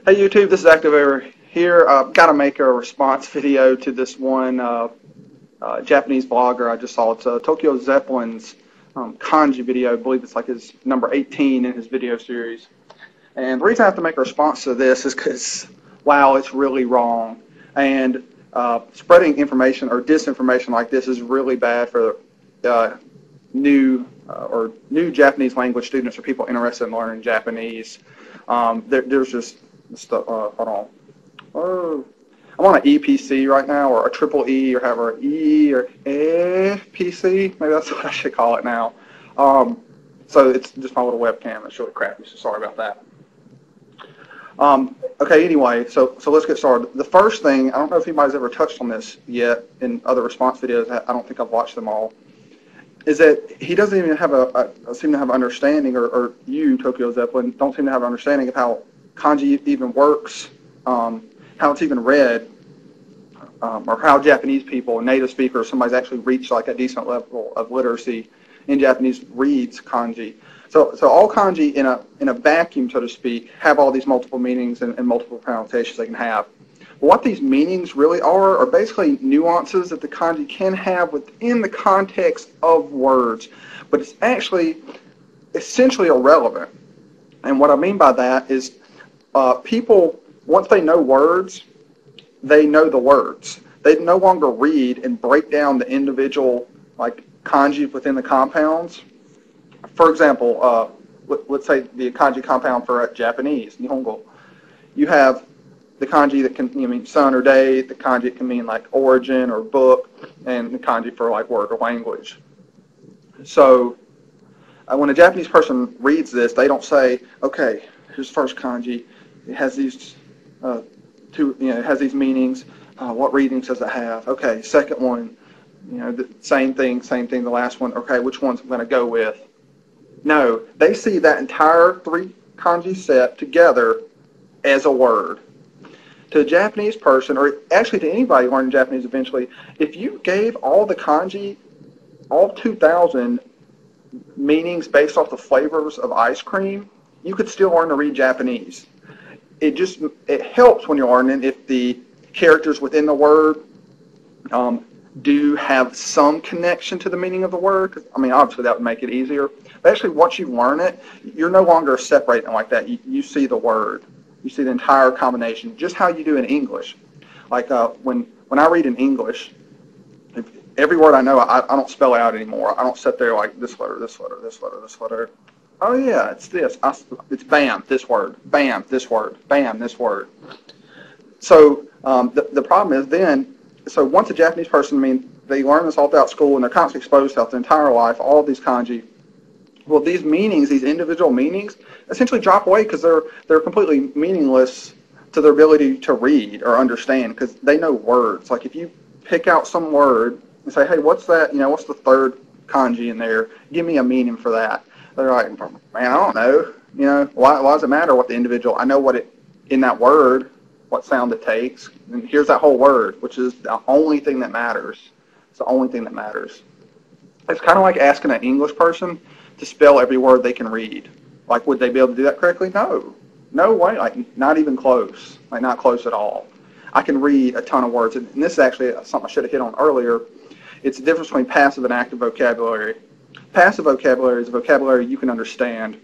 Hey YouTube, this is Active over here. I've got to make a response video to this one Japanese blogger I just saw. It's Tokyo Zeplin's Kanji video. I believe it's like his number 18 in his video series. And the reason I have to make a response to this is because, wow, it's really wrong. And spreading information or disinformation like this is really bad for new Japanese language students or people interested in learning Japanese. There's just stuff. Hold on. Oh, I'm on an EPC right now, or a triple E, or however, E or PC. Maybe that's what I should call it now. So it's just my little webcam. It's really crappy. So sorry about that. Okay. Anyway, so let's get started. The first thing, I don't know if anybody's ever touched on this yet in other response videos. I don't think I've watched them all. Is that he doesn't even have seem to have an understanding, or you, Tokyo Zeplin, don't seem to have an understanding of how kanji even works, how it's even read, or how Japanese people, native speakers, somebody's actually reached like a decent level of literacy in Japanese reads kanji. So all kanji in a vacuum, so to speak, have all these multiple meanings and multiple pronunciations they can have. What these meanings really are basically nuances that the kanji can have within the context of words, but it's actually essentially irrelevant. And what I mean by that is people, once they know words, they know the words. They no longer read and break down the individual like kanji within the compounds. For example, let's say the kanji compound for Japanese, Nihongo. You have the kanji that can mean sun or day, the kanji that can mean like origin or book, and the kanji for like word or language. So when a Japanese person reads this, they don't say, okay, here's the first kanji. It has these it has these meanings. What readings does it have? Okay, second one, the same thing. The last one. Okay, which one's I'm going to go with? No, they see that entire three kanji set together as a word. To a Japanese person, or actually to anybody learning Japanese eventually, if you gave all the kanji, all 2,000 meanings based off the flavors of ice cream, you could still learn to read Japanese. It helps when you're learning if the characters within the word do have some connection to the meaning of the word. I mean, obviously that would make it easier. But actually, once you learn it, you're no longer separating like that. You see the word. You see the entire combination, just how you do in English. Like when I read in English, every word I know, I don't spell it out anymore. I don't sit there like this letter, this letter, this letter, this letter. Oh yeah, it's this. It's bam, this word. Bam, this word. Bam, this word. So the problem is then, so once a Japanese person, they learn this all throughout school and they're constantly exposed to it their entire life, all of these kanji. Well, these meanings, these individual meanings, essentially drop away because they're completely meaningless to their ability to read or understand because they know words. Like if you pick out some word and say, hey, what's that? What's the third kanji in there? Give me a meaning for that. They're like, man, I don't know. Why does it matter what the individual? I know in that word, what sound it takes, and here's that whole word, which is the only thing that matters. It's the only thing that matters. It's kind of like asking an English person to spell every word they can read. Like, would they be able to do that correctly? No way. Like, not even close. Like, not close at all. I can read a ton of words, and this is actually something I should have hit on earlier. It's the difference between passive and active vocabulary. Passive vocabulary is a vocabulary you can understand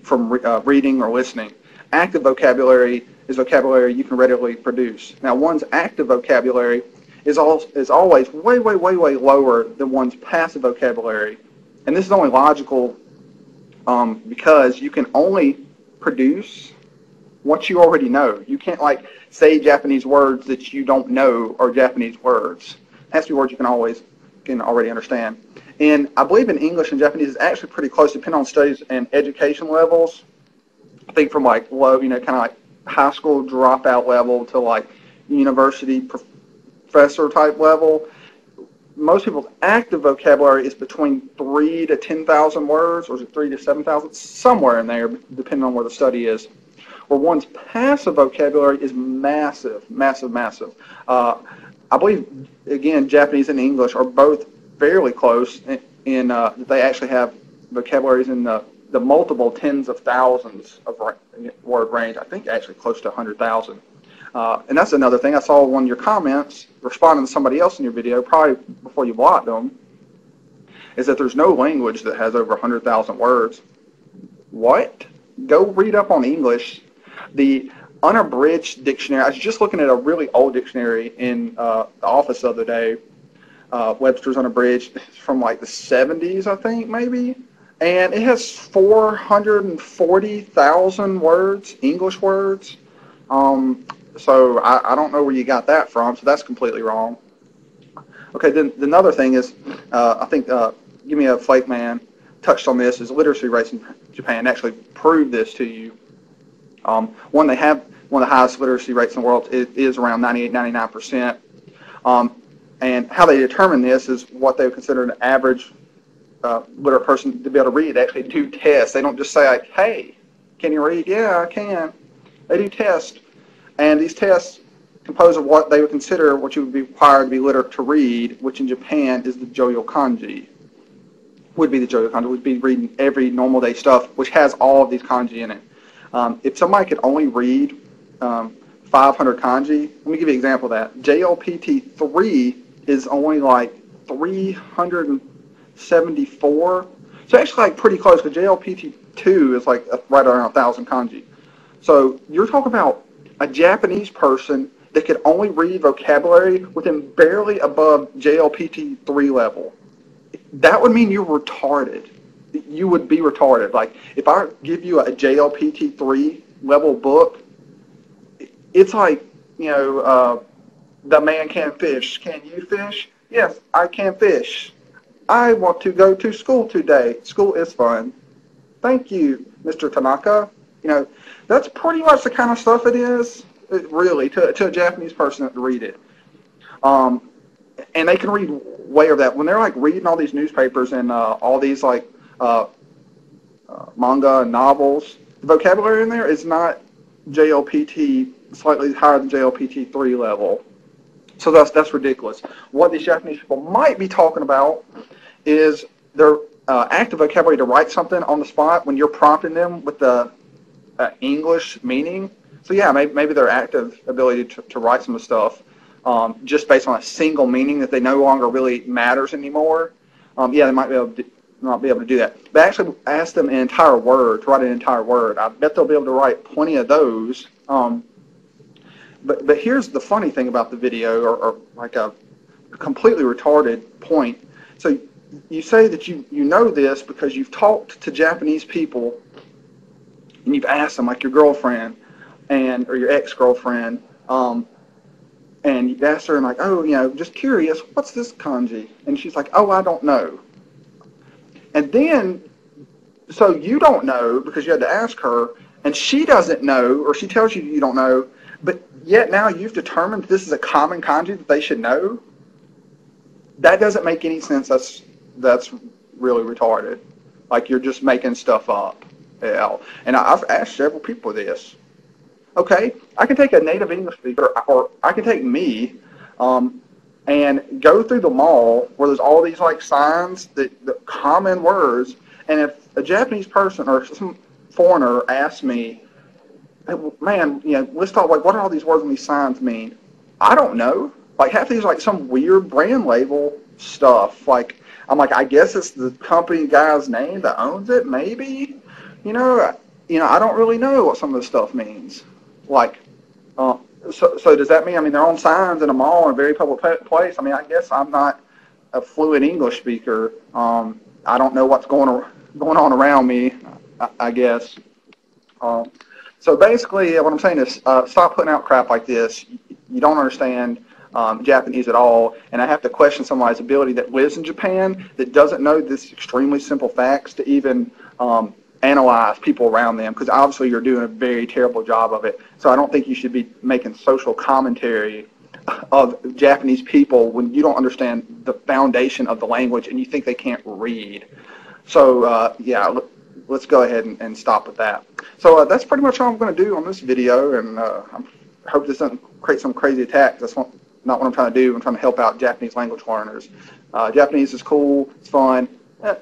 from reading or listening. Active vocabulary is vocabulary you can readily produce. Now, one's active vocabulary is always way, way, way, way lower than one's passive vocabulary. And this is only logical because you can only produce what you already know. You can't say Japanese words that you don't know are Japanese words. It has to be words you can already understand. And I believe in English and Japanese is actually pretty close, depending on studies and education levels. I think from low, kind of like high school dropout level to university professor type level. Most people's active vocabulary is between 3 to 10,000 words, or is it 3 to 7,000? Somewhere in there, depending on where the study is. Where one's passive vocabulary is massive, massive, massive. I believe, again, Japanese and English are both fairly close in they actually have vocabularies in the multiple tens of thousands of word range. I think actually close to 100,000. And that's another thing. I saw one of your comments responding to somebody else in your video, probably before you blocked them, is that there's no language that has over 100,000 words. What? Go read up on English. The unabridged dictionary, I was just looking at a really old dictionary in the office the other day, Webster's Unabridged, it's from like the 70s, I think, maybe. And it has 440,000 words, English words. So I don't know where you got that from, so that's completely wrong. Okay, then another thing is, I think Give Me a Flake Man touched on this, is literacy rates in Japan actually prove this to you. One, they have one of the highest literacy rates in the world. It is around 98, 99%. And how they determine this is what they would consider an average literate person to be able to read. They actually do tests. They don't just say, like, hey, can you read? Yeah, I can. They do tests. And these tests compose of what they would consider what you would be required to be literate to read, which in Japan is the Joyo Kanji. Would be the Joyo Kanji. Would be reading every normal day stuff, which has all of these kanji in it. If somebody could only read 500 kanji, let me give you an example of that. JLPT 3 is only like 374. So actually like pretty close, because JLPT 2 is like right around 1,000 kanji. So you're talking about a Japanese person that could only read vocabulary within barely above JLPT 3 level. That would mean you're retarded. You would be retarded. Like, if I give you a JLPT 3 level book, it's like, the man can fish. Can you fish? Yes, I can fish. I want to go to school today. School is fun. Thank you, Mr. Tanaka. That's pretty much the kind of stuff it is, really, to a Japanese person to read it. And they can read way over that. When they're like reading all these newspapers and all these like manga and novels, the vocabulary in there is not JLPT, slightly higher than JLPT 3 level. So that's ridiculous. What these Japanese people might be talking about is their active vocabulary to write something on the spot when you're prompting them with the English meaning. So yeah, maybe their active ability to write some stuff just based on a single meaning that they no longer really matters anymore. Yeah, they might not be able to do that. But actually ask them an entire word, to write an entire word. I bet they'll be able to write plenty of those. But here's the funny thing about the video, or like a completely retarded point. So you say that you know this because you've talked to Japanese people and you've asked them, like your girlfriend or your ex-girlfriend, and you asked her and like, oh, just curious, what's this kanji? And she's like, oh, I don't know. And then, so you don't know because you had to ask her, and she doesn't know, or she tells you you don't know, but yet now you've determined this is a common kanji that they should know? That doesn't make any sense. That's really retarded. Like, you're just making stuff up. Yeah. And I've asked several people this. Okay, I can take a native English speaker, or I can take me, and go through the mall where there's all these like signs, the common words, and if a Japanese person or some foreigner asks me, hey, man, let's talk, like, what do all these words and these signs mean? I don't know. Like, half of these are like some weird brand label stuff. Like, I'm like, I guess it's the company guy's name that owns it, maybe. I don't really know what some of this stuff means. Like, so does that mean, they're on signs in a mall in a very public place? I guess I'm not a fluent English speaker. I don't know what's going on around me, I guess. So basically, what I'm saying is, stop putting out crap like this. You don't understand Japanese at all, and I have to question somebody's ability that lives in Japan that doesn't know this extremely simple facts to even analyze people around them, because obviously you're doing a very terrible job of it. So I don't think you should be making social commentary of Japanese people when you don't understand the foundation of the language and you think they can't read. So yeah, let's go ahead and stop with that. So that's pretty much all I'm going to do on this video, and I hope this doesn't create some crazy attack. That's not what I'm trying to do. I'm trying to help out Japanese language learners. Japanese is cool, it's fun,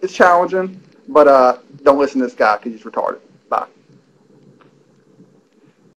it's challenging, but don't listen to this guy because he's retarded.